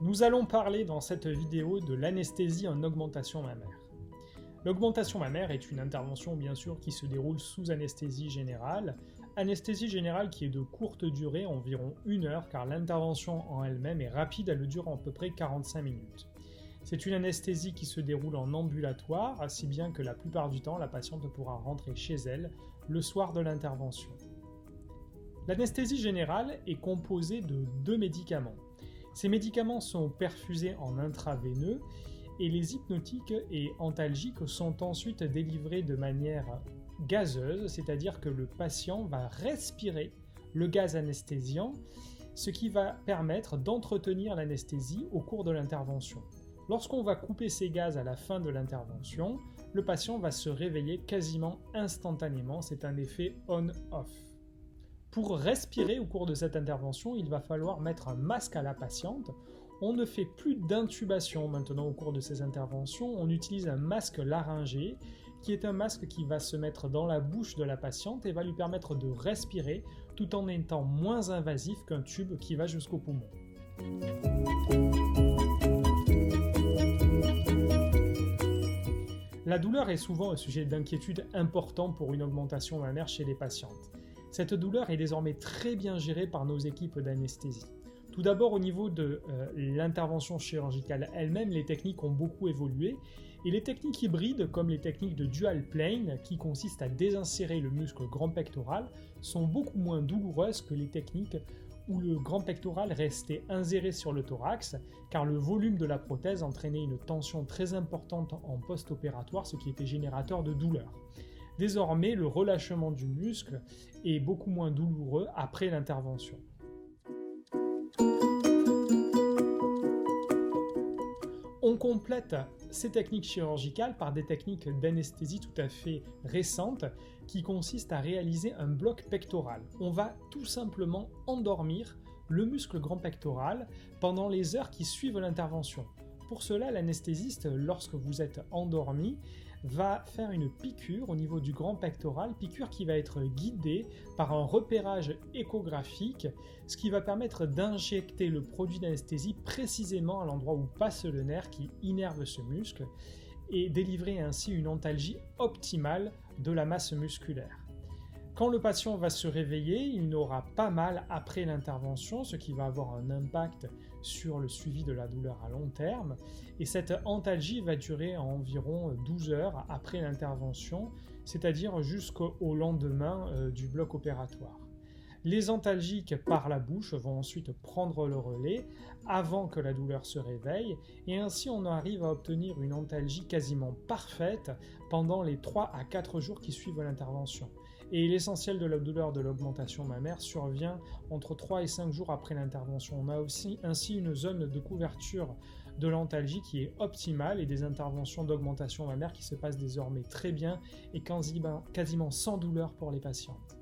Nous allons parler dans cette vidéo de l'anesthésie en augmentation mammaire. L'augmentation mammaire est une intervention bien sûr qui se déroule sous anesthésie générale qui est de courte durée, environ 1 heure, car l'intervention en elle-même est rapide, elle dure à peu près 45 minutes. C'est une anesthésie qui se déroule en ambulatoire, si bien que la plupart du temps la patiente pourra rentrer chez elle le soir de l'intervention. L'anesthésie générale est composée de 2 médicaments. Ces médicaments sont perfusés en intraveineux et les hypnotiques et antalgiques sont ensuite délivrés de manière gazeuse, c'est-à-dire que le patient va respirer le gaz anesthésiant, ce qui va permettre d'entretenir l'anesthésie au cours de l'intervention. Lorsqu'on va couper ces gaz à la fin de l'intervention, le patient va se réveiller quasiment instantanément, c'est un effet on-off. Pour respirer au cours de cette intervention, il va falloir mettre un masque à la patiente. On ne fait plus d'intubation maintenant au cours de ces interventions, on utilise un masque laryngé qui est un masque qui va se mettre dans la bouche de la patiente et va lui permettre de respirer tout en étant moins invasif qu'un tube qui va jusqu'au poumon. La douleur est souvent un sujet d'inquiétude important pour une augmentation mammaire chez les patientes. Cette douleur est désormais très bien gérée par nos équipes d'anesthésie. Tout d'abord, au niveau de l'intervention chirurgicale elle-même, les techniques ont beaucoup évolué et les techniques hybrides, comme les techniques de dual plane, qui consistent à désinsérer le muscle grand pectoral, sont beaucoup moins douloureuses que les techniques où le grand pectoral restait inséré sur le thorax, car le volume de la prothèse entraînait une tension très importante en post-opératoire, ce qui était générateur de douleur. Désormais, le relâchement du muscle est beaucoup moins douloureux après l'intervention. On complète ces techniques chirurgicales par des techniques d'anesthésie tout à fait récentes qui consistent à réaliser un bloc pectoral. On va tout simplement endormir le muscle grand pectoral pendant les heures qui suivent l'intervention. Pour cela, l'anesthésiste, lorsque vous êtes endormi, va faire une piqûre au niveau du grand pectoral, piqûre qui va être guidée par un repérage échographique, ce qui va permettre d'injecter le produit d'anesthésie précisément à l'endroit où passe le nerf qui innerve ce muscle et délivrer ainsi une antalgie optimale de la masse musculaire. Quand le patient va se réveiller, il n'aura pas mal après l'intervention, ce qui va avoir un impact sur le suivi de la douleur à long terme. Et cette antalgie va durer environ 12 heures après l'intervention, c'est-à-dire jusqu'au lendemain du bloc opératoire. Les antalgiques par la bouche vont ensuite prendre le relais avant que la douleur se réveille et ainsi on arrive à obtenir une antalgie quasiment parfaite pendant les 3 à 4 jours qui suivent l'intervention. Et l'essentiel de la douleur de l'augmentation mammaire survient entre 3 et 5 jours après l'intervention. On a aussi ainsi une zone de couverture de l'antalgie qui est optimale et des interventions d'augmentation mammaire qui se passent désormais très bien et quasiment sans douleur pour les patientes.